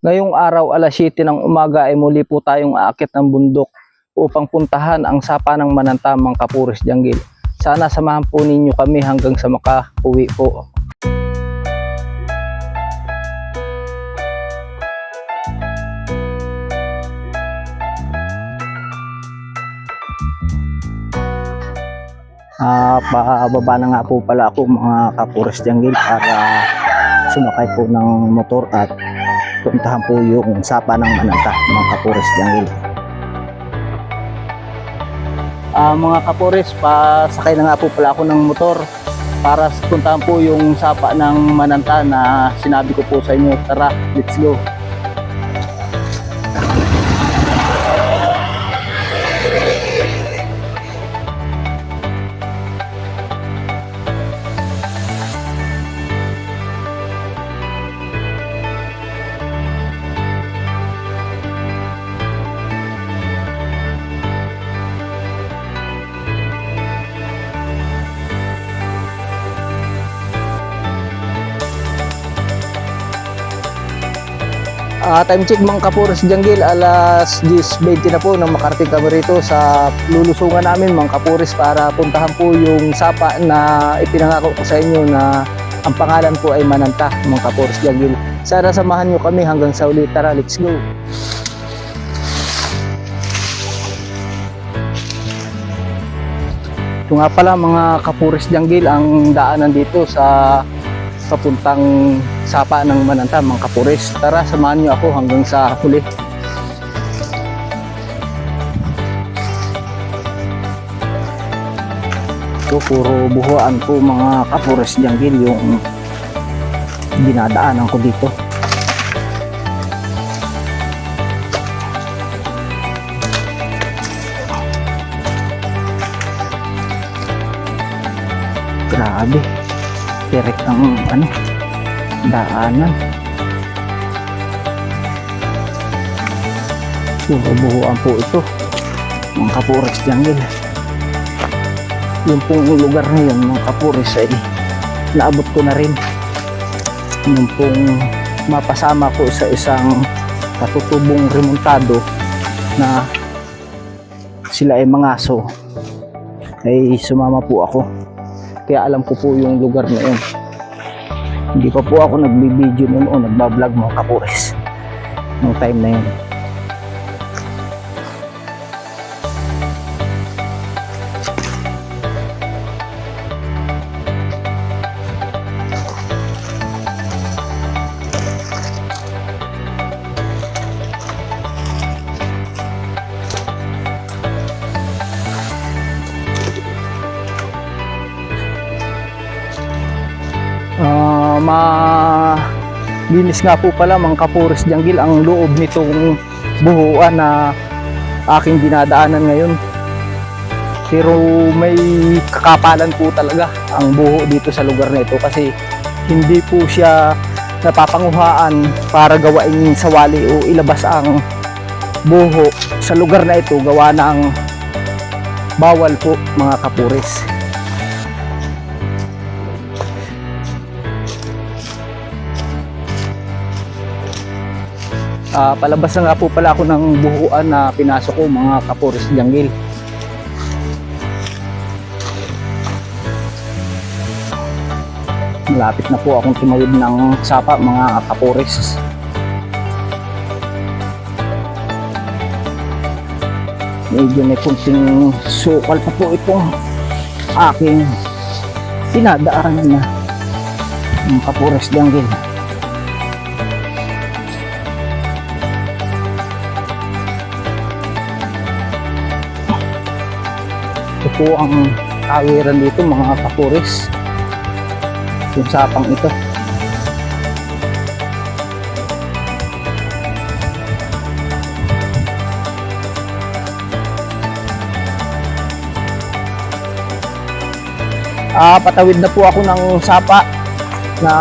Ngayong araw alas 7 ng umaga ay muli po tayong aakyat ng bundok upang puntahan ang sapa ng Manantamang Kapures Janggil. Sana samahan po ninyo kami hanggang sa makauwi po. Pababa na nga po pala ako mga Kapures Janggil para sumakay po ng motor at puntahan po yung sapa ng Mananta mga Kapures Janggil. Mga Kapures, pasakay na nga po pala ako ng motor para puntahan po yung sapa ng Mananta na sinabi ko po sa inyo. Tara, let's go. Time check mga Kapures Janggil, alas 10:20 na po nang makarating kami rito sa lulusungan namin mga Kapures para puntahan po yung sapa na ipinangako ko sa inyo na ang pangalan po ay Mananta mga Kapures Janggil. Sana samahan nyo kami hanggang sa uli. Tara, let's go. Ito nga pala mga Kapures Janggil ang daanan dito sa papuntang sapa ng Mananta mga Kapures. Tara, samahan nyo ako hanggang sa huli. Ito puro buhuan po mga Kapures Janggil yung dinadaanan ko dito. Grabe, direct ang daanan. Buhuan po ito mga Kapures Janggil. Yung pong lugar ngayon mga Kapures ay naabot ko na rin yung pong mapasama ko sa isang katutubong remontado na sila ay mangaso, ay sumama po ako, kaya alam ko po yung lugar na yun. Hindi pa po ako nagbibideo noon o nagbablog mga Kapures noong time na yun. Linis nga po pala mga Kapures Janggil ang loob nitong buhuan na aking dinadaanan ngayon. Pero may kakapalan po talaga ang buho dito sa lugar na ito kasi hindi po siya napapanguhaan para gawain sawali o ilabas ang buho sa lugar na ito, gawa ng bawal po mga Kapures. Palabas na nga po pala ako ng buhuan na pinasok ko mga Kapures Janggil. Malapit na po akong tumawid ng sapa mga Kapures. Medyo may kunting sukal pa po itong aking dinadaanan na mga Kapures Janggil. Po ang kawiran dito mga Kapures, yung sapang ito. Patawid na po ako ng sapa na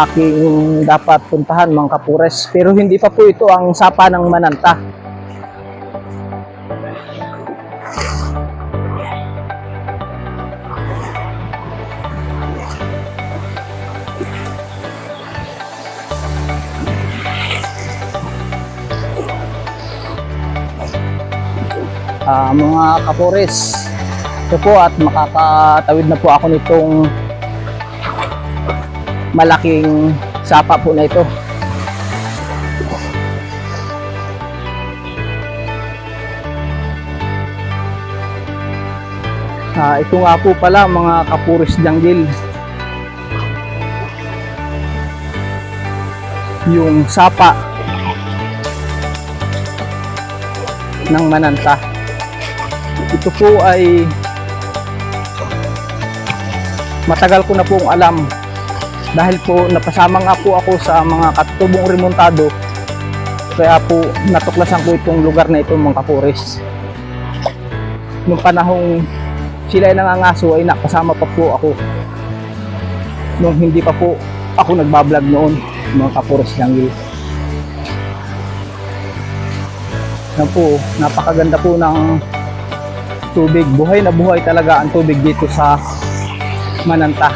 aking dapat puntahan mga Kapures, pero hindi pa po ito ang sapa ng Mananta. Mga kapores, ito po at makakatawid na po ako nitong malaking sapa po na ito. Ito nga po pala mga kapores jungle, yung sapa ng Mananta. Ito po ay matagal ko na pong alam dahil po napasama nga po ako sa mga katutubong remontado, kaya po natuklasan ko itong lugar na ito mga kapores. Nung panahong sila ay nangangaso ay nakasama pa po ako nung hindi pa po ako nagbablog noon mga kapores jungle. Yan po, napakaganda po ng tubig. Buhay na buhay talaga ang tubig dito sa Mananta,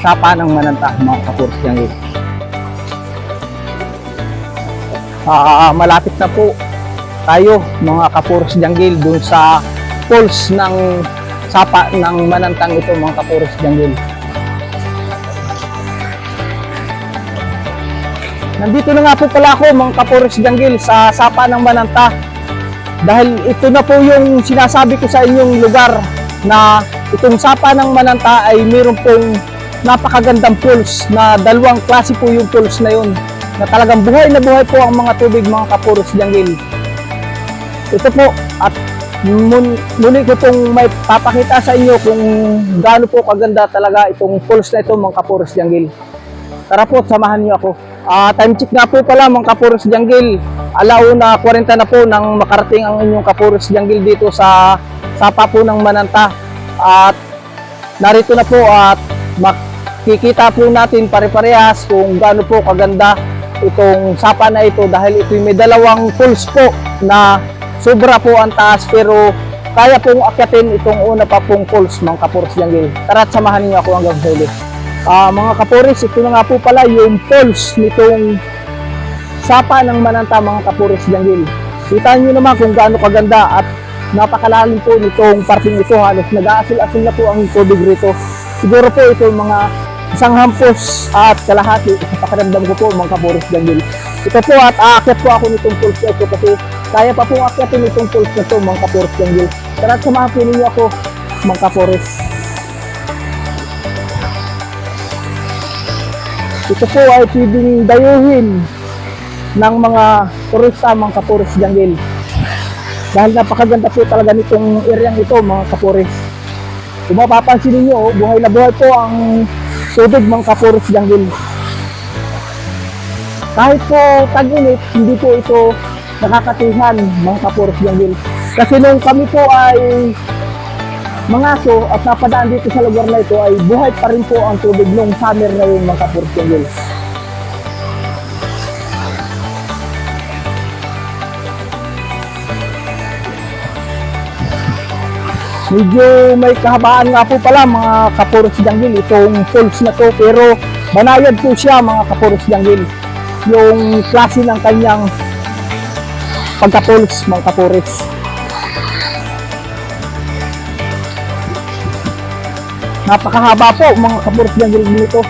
sapa ng Mananta mga kapores jungle. Malapit na po tayo mga kapores jungle dun sa falls ng sapa ng Manantang ito mga kapores jungle. Nandito na nga po pala ako mga kapores jungle sa sapa ng Mananta, dahil ito na po yung sinasabi ko sa inyong lugar na itong sapa ng Mananta ay mayroon pong napakagandang falls na dalawang klase po yung falls na yun, na talagang buhay na buhay po ang mga tubig mga kapores jungle. Ito po, at muli ko pong may papakita sa inyo kung gaano po kaganda talaga itong falls na ito mga kapores jungle. Tara po, samahan niyo ako. Time check nga po pala mga kapores jungle, 1:40 na po nang makarating ang inyong kapores jungle dito sa sapa po ng Mananta. At narito na po at makikita po natin pare-parehas kung gaano po kaganda itong sapa na ito, dahil ito may dalawang falls po na sobra po ang taas, pero kaya pong akyatin itong una pa pong falls mga kapores jungle. Tara at samahan niyo ako hanggang sa huli. Mga kapores, ito na nga po pala yung falls nitong sapa ng Mananta mga kapores jungle. Kita nyo naman kung gaano kaganda at napakalalim po nitong parting ito. Halos nag-aasil-asil na po ang tubig rito. Siguro po ito mga isang hampos at kalahati sa pakiramdam ko po mga kapores jungle. Ito po at aakyat po ako nitong falls na ito kasi kaya pa pong akyatin itong falls na ito mga kapores jungle. Tara at samahan po ninyo ako mga kapores. Ito po ay pwedeng dayuhin ng mga turista mga kapores jungle, dahil napakaganda po talaga nitong area ito mga kapores. Kung mapapansin ninyo, buhay na buhay po ang tubig mga kapores jungle. Kahit po tag-init, hindi po ito nakakatihan mga kapores jungle. Kasi nung kami po ay mangaso at napadaan dito sa lugar na ito, ay buhay pa rin po ang tubig nung summer na yun mga kapores jungle. Medyo may kahabaan nga po pala mga kapores jungle itong falls na to, pero banayad po siya mga kapores jungle, yung klase ng kanyang pagka-falls mga kapores. Napakahaba po mga kapores jungle dito.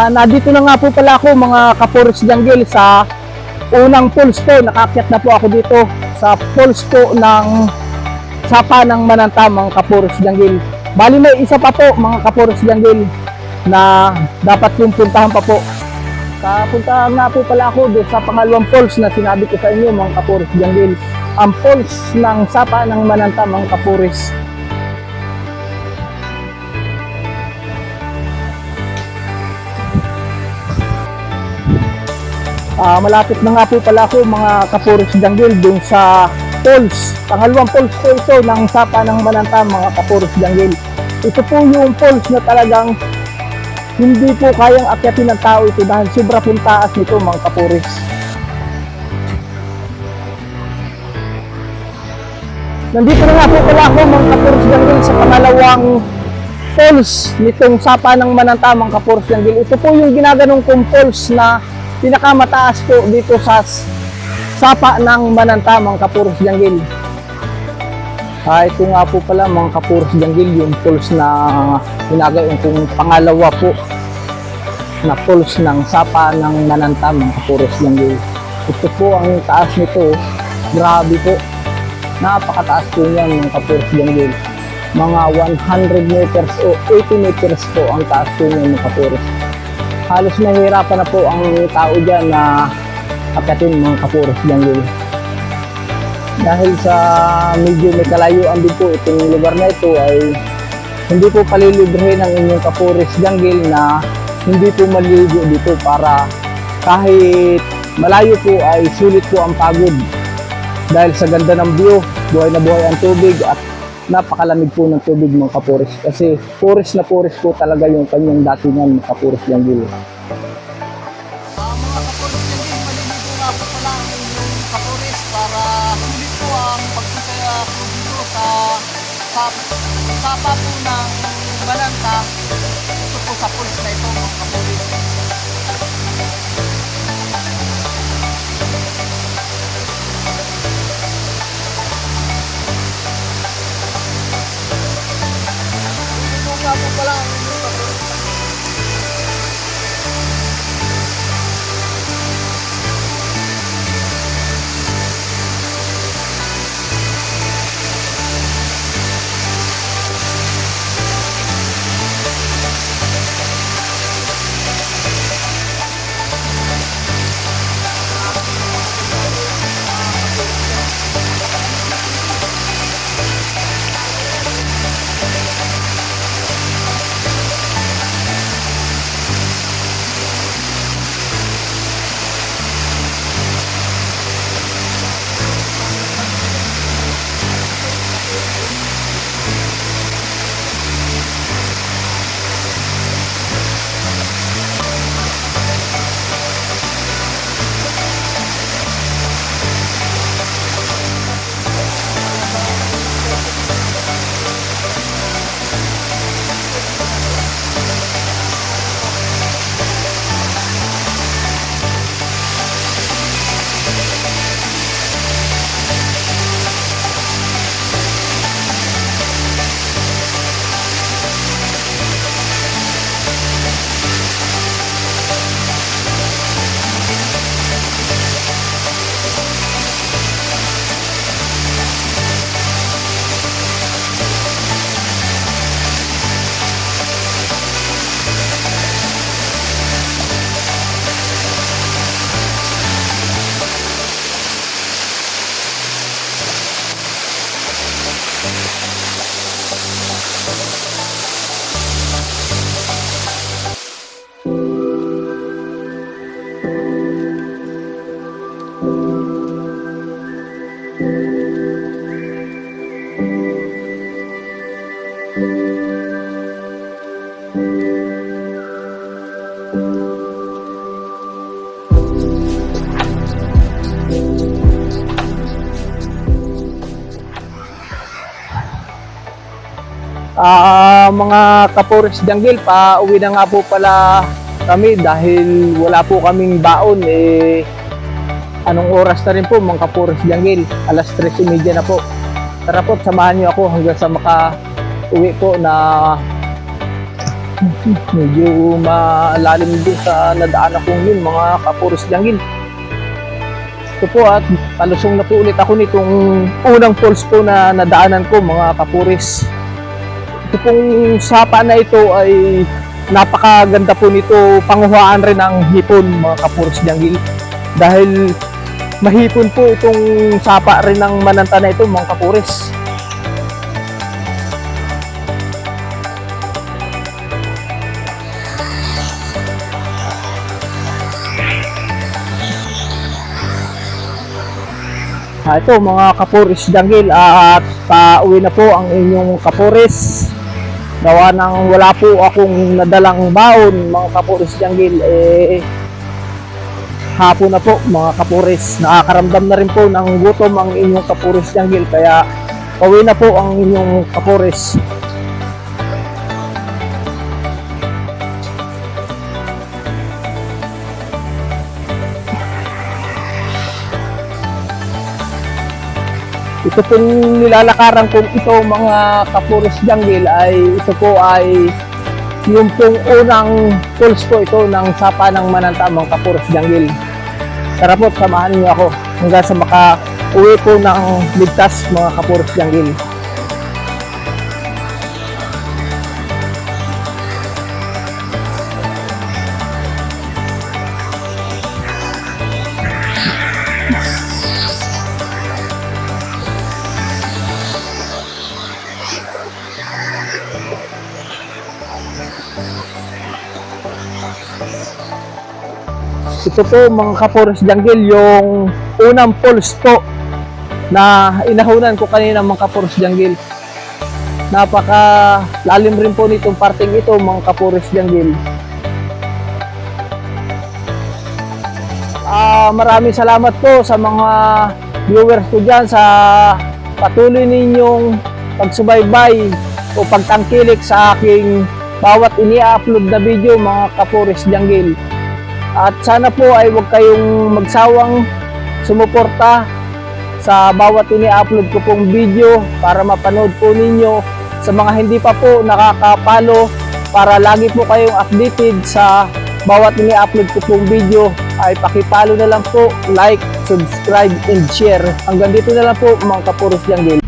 Nandito na nga po pala ako mga kapores jungle sa unang falls po. Nakakyat na po ako dito sa falls po ng sapa ng Mananta mga kapores jungle. Bali may isa pa po mga kapores jungle na dapat yung puntahan pa po. Kapunta nga po pala ako doon sa pangalawang falls na sinabi ko sa inyo mga kapores jungle, ang falls ng sapa ng Mananta mga kapores. Malapit na nga po pala ako mga kapores jungle dun sa falls, pangalawang falls po ito ng sapa ng Mananta mga kapores jungle. Ito po yung falls na talagang Hindi po kayang akyatin ng tao ito dahil sobra pong taas nito mga kapuris. Nandito na nga po pala ako mga kapuris Janggil sa pangalawang falls nitong sapa ng Mananta mga kapuris Janggil. Ito po yung ginaganong kong falls na pinakamataas po dito sa sapa ng Mananta mga kapuris Janggil. Ito nga po pala mga kapuris Janggil yung falls na ginagayon kong pangalawa po na falls ng sapa ng Mananta mga kapuris Janggil. Ito po ang taas nito, grabe po, napakataas po niyan mga kapuris Janggil. Mga 100 meters o 80 meters po ang taas po niyan mga kapuris. Halos nahihirapan na po ang tao dyan na akyatin mga kapuris Janggil. Dahil sa medyo may kalayuan din po itong lugar na ito ay hindi po palilibrehin ng inyong kapuris Janggil na hindi po maligo dito para kahit malayo po ay sulit po ang pagod. Dahil sa ganda ng view, buhay na buhay ang tubig at napakalamig po ng tubig mga kapuris. Kasi puris na puris po talaga yung kanyang datingan mga kapuris Janggil. Mga kapuris Janggil, maliligo nga po pala ang inyong kapuris para sulit po ang pagpunta po dito sa sapa po ng Mananta. Ito po sa pools na ito mga kapuris. Ito nga po pala ang inyong kapuris. Mga kapuris Janggil, pauwi na nga po pala kami dahil wala po kaming baon. Anong oras na rin po mga kapuris Janggil? Alas 3:30 na po. Tara po, samahan niyo ako hanggang sa maka-uwi po na medyo malalim din sa nadaanan kong yun mga kapuris Janggil. Ito po at palusong na po ulit ako nitong unang falls po na nadaanan ko mga kapuris. Ito pong sapa na ito ay napakaganda po nito, panguhaan rin ng hipon mga kapuris Janggil. Dahil mahipon po itong sapa rin ng Mananta na ito mga kapuris. Ito mga kapuris Janggil at pauwi na po ang inyong kapuris. Gawa ng wala po akong nadalang baon mga kapuris Janggil, hapon na po mga kapuris. Nakakaramdam na rin po ng gutom ang inyong kapuris Janggil, kaya pauwi na po ang inyong kapuris. Ito pong nilalakaran kong ito mga kapuris Janggil ito po ay yung pong unang pulse po ito ng Sapa ng Mananta mga kapuris Janggil. Tara po, samahan niyo ako hanggang sa maka-uwi po ng ligtas mga kapuris Janggil. Ito po mga kapuris Janggil, yung unang pulse po na inahunan ko kanina mga kapuris Janggil. Napaka lalim rin po nitong parting ito mga kapuris Janggil. Maraming salamat po sa mga viewers ko dyan sa patuloy ninyong pagsubaybay o pagtangkilik sa aking bawat ini-upload na video mga kapuris Janggil. At sana po ay huwag kayong magsawang sumuporta sa bawat ini-upload ko pong video para mapanood po ninyo. Sa mga hindi pa po nakakapalo, para lagi po kayong updated sa bawat ini-upload ko pong video, ay pakipalo na lang po, like, subscribe, and share. Hanggang dito na lang po mga kapuris Janggil.